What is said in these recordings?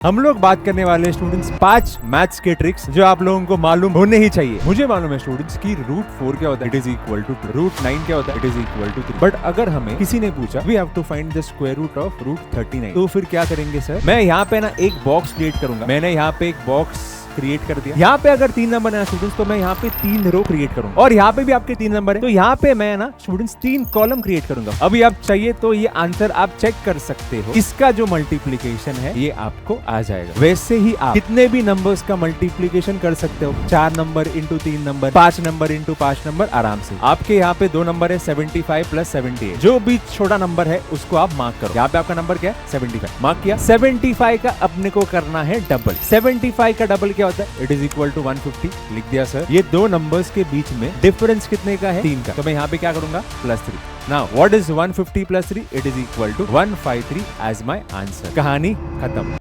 हम लोग बात करने वाले हैं स्टूडेंट्स 5 मैथ्स के ट्रिक्स जो आप लोगों को मालूम होने ही चाहिए। मुझे मालूम है स्टूडेंट्स की √4 क्या होता है, इट इज इक्वल टू 2, √9 क्या होता है, it is equal to 3। But अगर हमें किसी ने पूछा we have to find the square root of √39, तो फिर क्या करेंगे सर? मैं यहाँ पे ना एक बॉक्स क्रिएट करूंगा। मैंने यहाँ पे एक बॉक्स क्रिएट कर दिया। यहाँ पे अगर 3 नंबर है स्टूडेंट्स तो मैं यहाँ पे 3 रो क्रिएट करूंगा, और यहाँ पे भी आपके 3 नंबर है तो यहाँ पे मैं ना स्टूडेंट्स 3 कॉलम क्रिएट करूंगा। अभी आप चाहिए तो ये आंसर आप चेक कर सकते हो, इसका जो मल्टीप्लीकेशन है ये आपको आ जाएगा। वैसे ही आप कितने भी नंबर्स का मल्टीप्लीकेशन कर सकते हो, 4 number into 3 number, 5 number into 5 number, आराम से। आपके यहाँ पे 2 नंबर है 75 प्लस 78, जो भी छोटा नंबर है उसको आप मार्क करो। यहाँ पे आपका नंबर क्या है 75, मार्क किया। 75 का अपने को करना है डबल। 75 का डबल क्या होता है, इट इज इक्वल टू 150, लिख दिया सर। ये दो नंबर्स के बीच में डिफरेंस कितने का है, 3 का, तो मैं यहाँ पे क्या करूंगा +3। Now what is 150 + 3, it is equal to 153 as my answer. कहानी खत्म।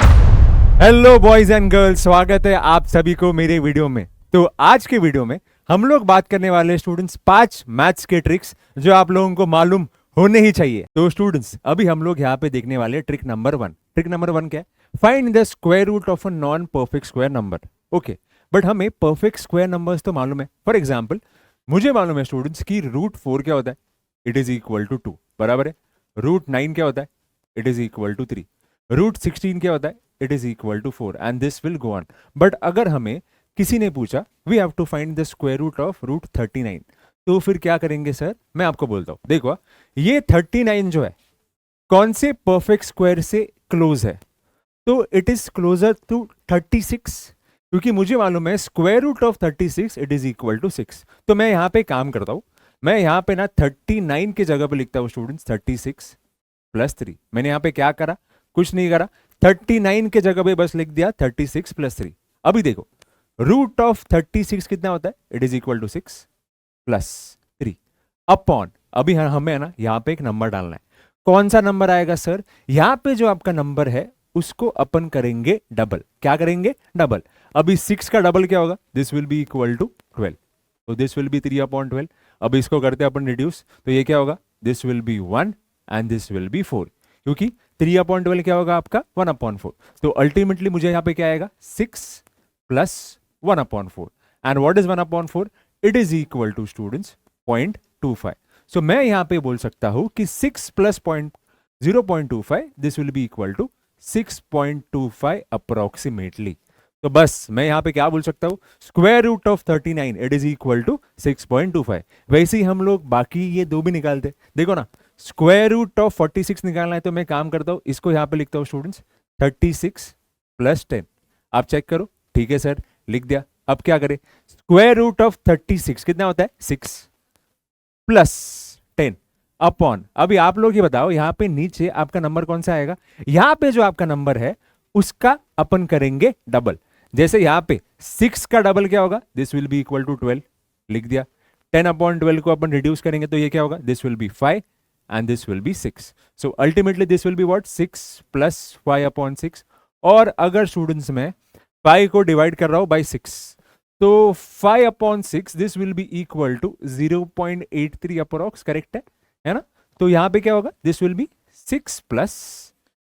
हेलो बॉयज एंड गर्ल्स, स्वागत है आप सभी को मेरे वीडियो में। तो आज के वीडियो में हम लोग बात करने वाले हैं स्टूडेंट्स 5 मैथ्स के ट्रिक्स जो आप लोगों को मालूम होने ही चाहिए। तो स्टूडेंट्स अभी हम लोग यहाँ पे देखने वाले ट्रिक नंबर 1। ट्रिक नंबर 1 क्या है? Find the square root of a non perfect square number. Okay, but हमें परफेक्ट स्क्वायर नंबर्स तो मालूम है। फॉर एग्जाम्पल मुझे मालूम है स्टूडेंट्स की √4 क्या होता है, इट इज इक्वल टू 2, बराबर है। √9 क्या होता है, इट इज इक्वल टू 3। √16 क्या होता है, it is equal to 4, and this will go on. But अगर हमें किसी ने पूछा we have to find the square root of √39, तो फिर क्या करेंगे सर? मैं आपको बोलता हूं, देखो ये 39 जो है कौन से परफेक्ट स्क्वायर से क्लोज है, तो इट इज क्लोजर टू 36, क्योंकि मुझे मालूम है square root of 36 it is equal to 6। तो मैं यहाँ पे काम करता हूँ, मैं यहाँ पे ना 39 के जगह पे लिखता हूँ स्टूडेंट्स 36 + 3। मैंने यहाँ पे क्या करा, कुछ नहीं करा, 39 के जगह पे बस लिख दिया 36 + 3। अभी देखो रूट ऑफ 36 कितना होता है, it is equal to 6 + 3 upon, अभी हमें ना यहाँ पे एक नंबर डालना है। कौन सा नंबर आएगा सर? यहाँ पे जो आपका नंबर है उसको अपन करेंगे डबल। क्या करेंगे? डबल। अभी 6 का डबल क्या होगा, this will be equal to 12, तो दिस विल बी 3/12। अब इसको करते हैं अपन रिड्यूस, तो ये क्या होगा, this will B 1 and this will B 4, क्योंकि 3/12 क्या होगा आपका 1/4। तो अल्टीमेटली मुझे यहाँ पे क्या आएगा 6 + 1/4, and what is 1/4, it is equal to students 0.25। So मैं यहाँ पे बोल सकता हूं कि 6 + 0.25 this will be equal to 6.25 approximately. तो बस मैं यहाँ पे क्या बोल सकता हूँ, square root of 39 it is equal to 6.25। वैसे ही हम लोग बाकी ये दो भी निकालते। देखो ना, स्क्वायर रूट ऑफ 46 निकालना है तो मैं काम करता हूँ, इसको यहाँ पे लिखता हूँ स्टूडेंट्स 36 + 10। आप चेक करो, ठीक है सर, लिख दिया। अब क्या करें, स्क्वायर रूट ऑफ 36 कितना होता है 6 + 10 अपॉन, अभी आप लोग ये बताओ यहाँ पे नीचे आपका नंबर कौन सा आएगा? यहाँ पे जो आपका नंबर है उसका अपन करेंगे डबल। जैसे यहाँ पे 6 का डबल क्या होगा, this will be equal to 12, लिख दिया। 10/12 को अपन रिड्यूस करेंगे तो ये क्या होगा, this will be 5 and this will be 6। So ultimately this will be what, 6 + 5/6। और अगर स्टूडेंट्स में 5 को डिवाइड कर रहा हूं बाई 6, तो 5/6 this will be equal to 0.83 approx, correct है ना? तो यहां पे क्या होगा, this will be 6 +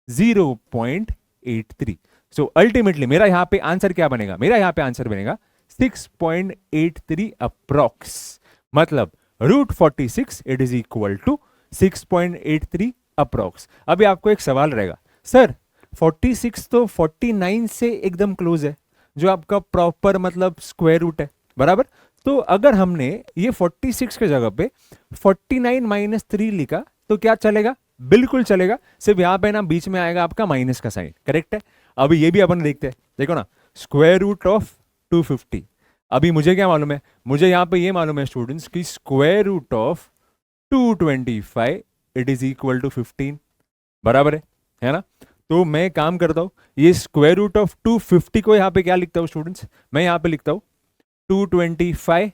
0.83। So ultimately मेरा यहां पे आंसर क्या बनेगा, मेरा यहां पे आंसर बनेगा 6.83 अप्रोक्स। मतलब √46 it is equal to 6.83 approx. अभी आपको एक सवाल रहेगा, सर 46 तो 49 से एकदम क्लोज है, जो आपका प्रॉपर मतलब स्क्वायर रूट है, बराबर। तो अगर हमने ये 46 के जगह पे 49 - 3 लिखा तो क्या चलेगा? बिल्कुल चलेगा, सिर्फ यहां पे ना बीच में आएगा आपका माइनस का साइन, करेक्ट है। अभी ये भी अपन देखते हैं, देखो ना, स्क्वायर रूट ऑफ 250। अभी मुझे क्या मालूम है, मुझे यहां पे ये मालूम है स्टूडेंट्स की square root of 225 it is equal to 15, बराबर है ना? तो मैं काम करता हूं, ये स्क्वायर रूट ऑफ 250 को यहां पे क्या लिखता हूं स्टूडेंट्स, मैं यहां पे लिखता हूं 225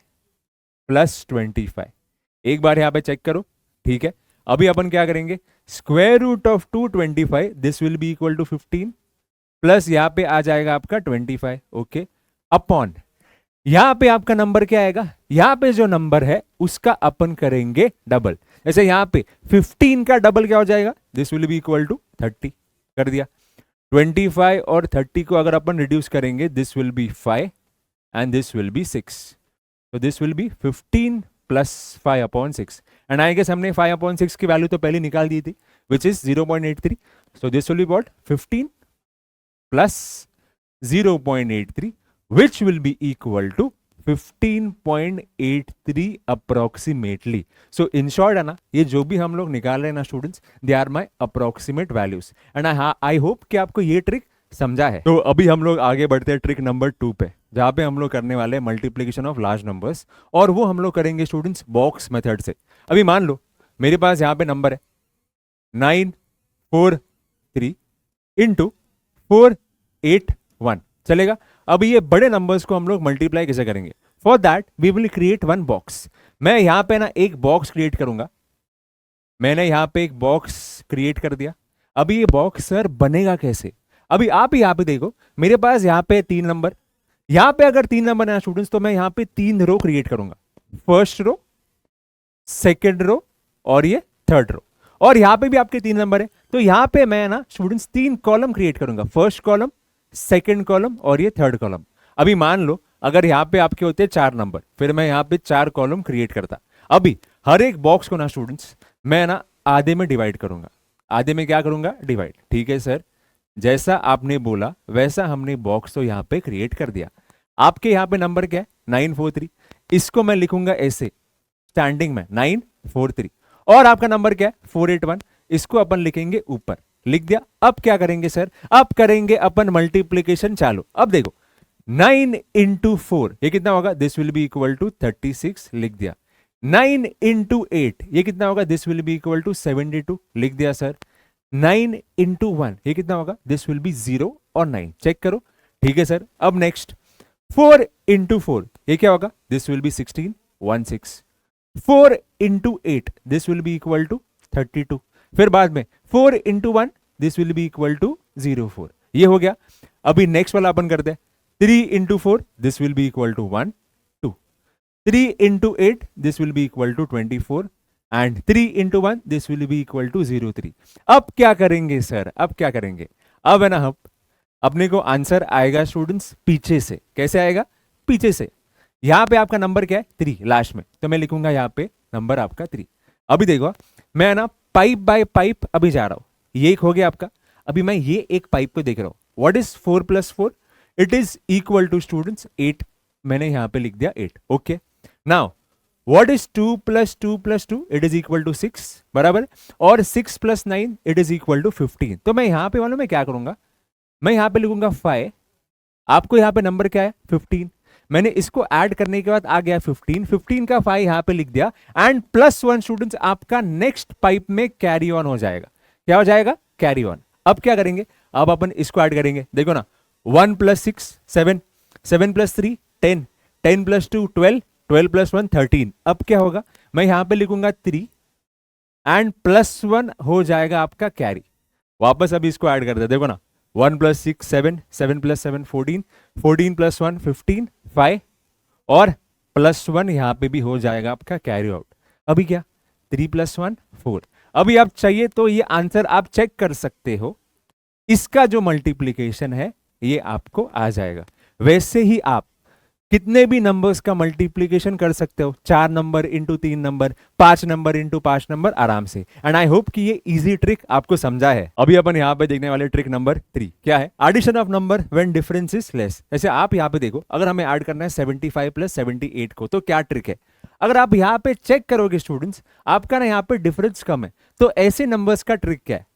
+ 25। एक बार यहां पे चेक करो, ठीक है। अभी अपन क्या करेंगे, square root of 225 this will be equal to 15 plus यहां पे आ जाएगा आपका 25, ओके, अपॉन यहां पे आपका नंबर क्या आएगा, यहां पे जो नंबर है उसका अपन करेंगे डबल। जैसे यहां पे 15 का डबल क्या हो जाएगा, this will be equal to 30, कर दिया। 25 और 30 को अगर अपन रिड्यूस करेंगे, this will be 5 and this will be 6, तो this will be 15 plus 5/6 and I guess हमने 5/6 की वैल्यू तो पहले निकाल दी थी, which is 0.83, so this will be what 15 plus 0.83 which will be equal to 15.83 approximately. So in short है ना, ये जो भी हम लोग निकाल रहे हैं ना students, they are my approximate values and I hope कि आपको ये ट्रिक समझा है। तो अभी हम लोग आगे बढ़ते हैं ट्रिक नंबर 2 पे, जहां पे हम लोग करने वाले हैं मल्टीप्लीकेशन ऑफ लार्ज नंबर्स, और वो हम लोग करेंगे स्टूडेंट्स बॉक्स मेथड से। अभी मान लो मेरे पास यहाँ पे नंबर है 943 इंटू 481, चलेगा। अब ये बड़े नंबर्स को हम लोग मल्टीप्लाई कैसे करेंगे? For that we will create one box. मैं यहां पे ना एक बॉक्स क्रिएट करूंगा, मैंने यहां पे एक बॉक्स क्रिएट कर दिया। अभी ये बॉक्स सर बनेगा कैसे? अभी आप ही यहाँ पे देखो, मेरे पास यहाँ पे 3 नंबर, यहाँ पे अगर 3 नंबर है स्टूडेंट्स, तो मैं यहाँ पे 3 रो क्रिएट करूंगा, फर्स्ट रो, सेकेंड रो और ये थर्ड रो, और यहाँ पे भी आपके 3 नंबर है, तो यहाँ पे मैं ना स्टूडेंट्स 3 कॉलम क्रिएट करूंगा, फर्स्ट कॉलम, सेकेंड कॉलम और ये थर्ड कॉलम। अभी मान लो अगर यहाँ पे आपके होते 4 नंबर, फिर मैं यहाँ पे 4 कॉलम क्रिएट करता। अभी हर एक बॉक्स को ना स्टूडेंट्स मैं ना आधे में डिवाइड करूंगा। आधे में क्या करूंगा? डिवाइड। ठीक है सर, जैसा आपने बोला वैसा हमने बॉक्स तो यहाँ पे क्रिएट कर दिया। आपके यहाँ पे नंबर क्या है? 943, इसको मैं लिखूंगा ऐसे स्टैंडिंग में 943, और आपका नंबर क्या है? 481, इसको अपन लिखेंगे ऊपर, लिख दिया। अब क्या करेंगे सर? अब करेंगे अपन मल्टीप्लीकेशन चालू। अब देखो 9 इंटू 4 ये कितना होगा? This will be equal to 36, लिख दिया। 9 इंटू 8 ये कितना होगा? This will be equal to 72, लिख दिया सर। 9 इंटू 1 ये कितना होगा? दिस विल बी 0 और 9, चेक करो। ठीक है सर, अब नेक्स्ट 4 इंटू 4 ये क्या होगा? This will be 16, 16। 4 into 8 this will be equal to 32, फिर बाद में 4 into 1 this will be equal to 04, ये हो गया। अभी नेक्स्ट वाला अपन करते हैं 3 into 4 this will be equal to 1 2, 3 into 8 this will be equal to 24 and 3 into 1 this will be equal to 03। अब क्या करेंगे सर? अब क्या करेंगे? अब है ना हम अपने को आंसर आएगा स्टूडेंट्स पीछे से। कैसे आएगा? पीछे से। यहां पे आपका नंबर क्या है? 3 लास्ट में, तो मैं लिखूंगा यहाँ पे नंबर आपका 3। अभी देखो मैं ना पाइप बाय पाइप अभी जा रहा हूं, ये एक हो गया आपका। अभी मैं ये एक पाइप को देख रहा हूं, what is 4 plus 4? It is equal to students 8, मैंने यहां पे लिख दिया 8। Okay, now what is 2 plus 2 plus 2? It is equal to 6, बराबर। और 6 plus 9 it is equal to 15। तो मैं यहां पे मालूम मैं क्या करूंगा? मैं यहां पे लिखूंगा 5, आपको यहां पे नंबर क्या है? 15, मैंने इसको ऐड करने के बाद आ गया 15, 15 का 5 यहां पे लिख दिया एंड +1 स्टूडेंट्स आपका नेक्स्ट पाइप में कैरी ऑन हो जाएगा। क्या हो जाएगा? Carry on. अब क्या करेंगे? अब अपन इसको ऐड करेंगे, देखो ना 1 प्लस 6 7, 7 प्लस 3 10, 10 प्लस 2 12, 12 प्लस 1 13। अब क्या होगा? मैं यहां पे लिखूंगा 3 एंड +1 हो जाएगा आपका कैरी। वापस अभी इसको ऐड कर दे, देखो ना 1 प्लस 6 7, 7 प्लस 7 14, 14 प्लस 1 15 5 और +1 यहां पे भी हो जाएगा आपका कैरी आउट। अभी क्या? 3 प्लस 1 4। अभी आप चाहिए तो ये आंसर आप चेक कर सकते हो, इसका जो मल्टीप्लीकेशन है ये आपको आ जाएगा। वैसे ही आप कितने भी नंबर्स का मल्टीप्लीकेशन कर सकते हो, 4 number into 3 number, 5 number into 5 number, आराम से। एंड आई होप कि ये इजी ट्रिक आपको समझा है। अभी अपन यहाँ पे देखने वाले ट्रिक नंबर 3 क्या है? Addition of number when difference is less. जैसे आप यहाँ पे देखो, अगर हमें ऐड करना है 75 प्लस 78 को, तो क्या ट्रिक है? अगर आप यहाँ पे चेक करोगे स्टूडेंट्स, आपका ना यहाँ पे डिफरेंस कम है, तो ऐसे नंबर्स का ट्रिक क्या है?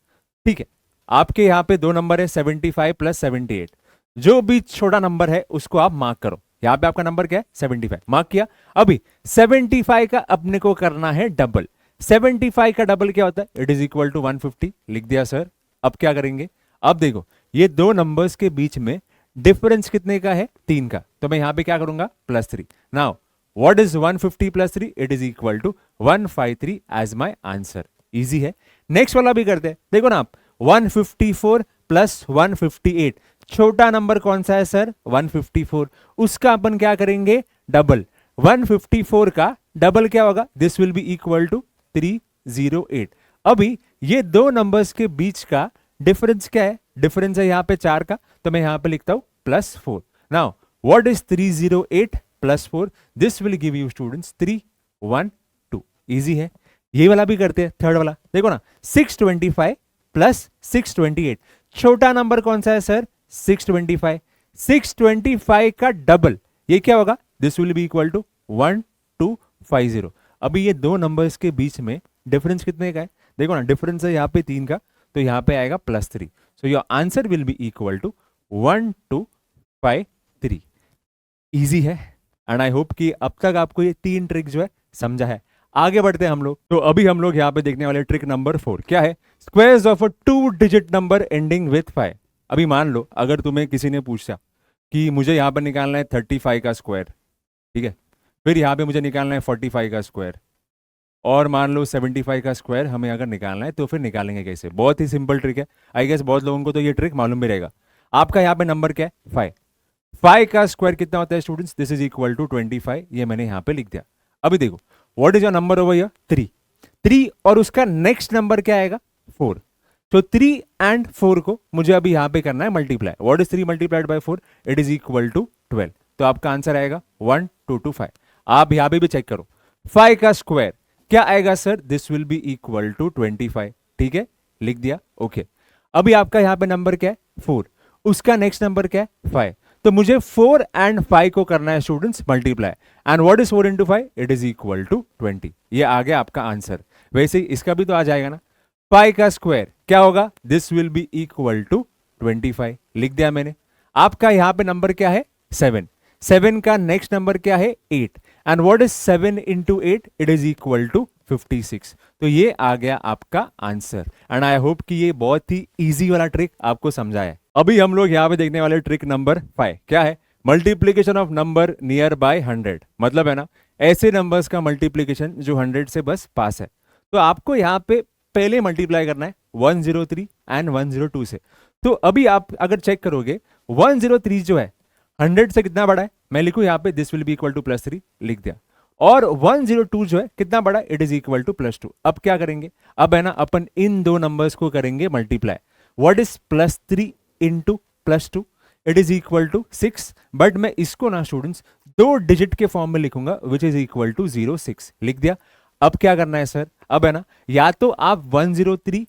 ठीक है, आपके यहाँ पे 2 नंबर है 75 प्लस 78, जो भी छोटा नंबर है उसको आप मार्क करो। यहां पे आपका नंबर क्या है? 75, मार्क किया। अभी 75 का अपने को करना है डबल। 75 का डबल क्या होता है? इट इज इक्वल टू 150, लिख दिया सर। अब क्या करेंगे? अब देखो ये 2 नंबर्स के बीच में डिफरेंस कितने का है? 3 का, तो मैं यहां पे क्या करूंगा? +3। Now what is 150 plus 3? It is equal to 153 as my answer. Easy है। नेक्स्ट वाला भी करते हैं, देखो ना आप 154 प्लस 158, छोटा नंबर कौन सा है सर? 154, उसका अपन क्या करेंगे? डबल। 154 का डबल क्या होगा? This will be equal to 308। अभी ये 2 नंबर्स के बीच का डिफरेंस क्या है, डिफरेंस है यहाँ पे 4 का, तो मैं यहाँ पे लिखता हूँ +4. Now what is 308 + 4? This will give you students 312. Easy है. ये वाला भी करते हैं, थर्ड वाला देखो ना, 625 + 628. छोटा नंबर कौन सा है सर? 625. 625 का डबल, ये क्या होगा? This will be equal to 1250. अभी ये दो नंबर्स के बीच में डिफरेंस कितने का है? देखो ना, डिफरेंस है यहाँ पे 3 का, तो यहाँ पे आएगा +3. So your answer will be equal to 1253. Easy है. एंड आई होप कि अब तक आपको ये 3 ट्रिक जो है समझा है. आगे बढ़ते हैं हम लोग. तो अभी हम लोग यहाँ पे देखने वाले ट्रिक नंबर 4 क्या है? Squares of a 2 digit number ending with 5. अभी मान लो अगर तुम्हें किसी ने पूछा कि मुझे यहाँ पर निकालना है 35 का स्क्वायर, ठीक है, फिर यहाँ पे मुझे निकालना है 45 का स्क्वायर, और मान लो 75 का स्क्वायर हमें अगर निकालना है, तो फिर निकालेंगे कैसे? बहुत ही सिंपल ट्रिक है. आई गेस बहुत लोगों को तो ये ट्रिक मालूम भी रहेगा. आपका यहाँ पे नंबर क्या है? 5. 5 का स्क्वायर कितना होता है students? This is equal to 25. ये मैंने यहाँ पे लिख दिया. अभी देखो, what is your number over here? 3 और उसका नेक्स्ट नंबर क्या आएगा? 4. तो 3 एंड 4 को मुझे अभी यहाँ पे करना है multiply. What is 3 multiplied by 4? It is equal to 12. तो आपका आंसर आएगा 1225. आप यहाँ पे भी चेक करो. 5 का स्क्वायर क्या आएगा sir? This will be equal to 25. ठीक है, लिख दिया. ओके. अभी आपका यहाँ पे नंबर क्या है? 4. उसका नेक्स्ट नंबर क्या है? 5. तो मुझे 4 एंड 5 को करना है students multiply. And what is 4 into 5? It is equal to 20. ये आ गया आपका आंसर. वैसे ही इसका भी तो आ जाएगा ना. 5 का स्क्वायर क्या होगा? This will be equal to 25. लिख दिया मैंने. आपका यहाँ पे नंबर क्या है? 7. 7 का नेक्स्ट नंबर क्या है? 8. And what is 7 into 8? It is equal to 56. तो ये आ गया आपका आंसर. एंड आई होप कि ये बहुत ही इजी वाला ट्रिक आपको समझा है. अभी हम लोग यहाँ पे देखने वाले ट्रिक नंबर 5 क्या है? Multiplication of number near by 100. मतलब है ना, ऐसे नंबर्स का मल्टीप्लीकेशन जो 100 से बस पास है. तो आपको यहाँ पे पहले मल्टीप्लाई करना है 103 एंड 102 से. तो अभी आप अगर चेक करोगे 103 जो है 100 से कितना बड़ा है? मैं लिखूं यहाँ पे this will be equal to +3. लिख दिया. और 102 जो है कितना बड़ा? It is equal to +2. अब क्या करेंगे? अब है ना, अपन इन दो नंबर्स को करेंगे multiply. What is +3 into +2? It is equal to 6. But मैं इसको ना स्टूडेंट्स 2 डिजिट के फॉर्म में लिखूंगा, विच इज इक्वल टू 06. लिख दिया. अब क्या करना है सर? अब है ना, या तो आप 103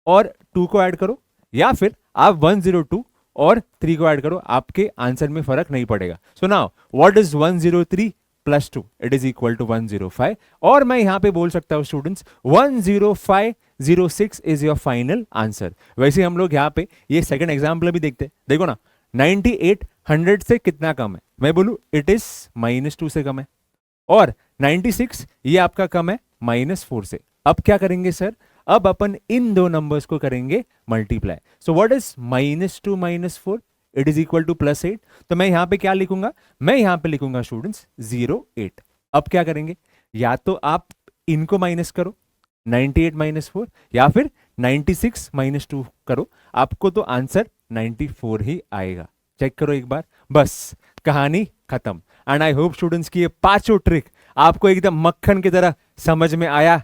और 2 को ऐड करो, या फिर आप 102 और 3 को ऐड करो. आपके आंसर में फर्क नहीं पड़ेगा. So now what is 103 + 2? It is equal to 105. और मैं यहां पे बोल सकता हूं students 10506 is your final answer. वैसे हम लोग यहाँ पे ये सेकंड एग्जाम्पल भी देखते हैं. देखो ना, 98 100 से कितना कम है? मैं बोलूं इट इज -2 से कम है. और 96 ये आपका कम है -4 से. अब क्या करेंगे सर? अब अपन इन दो नंबर्स को करेंगे multiply. So what is -2 -4? It is equal to +8. तो मैं यहां पे क्या लिखूंगा? मैं यहां पे लिखूंगा स्टूडेंट्स 08. अब क्या करेंगे? या तो आप इनको माइनस करो 98 -4, या फिर 96 -2 करो. आपको तो आंसर 94 ही आएगा. चेक करो एक बार, बस कहानी खत्म. एंड आई होप स्टूडेंट्स की ये पांचों ट्रिक आपको एकदम मक्खन की तरह समझ में आया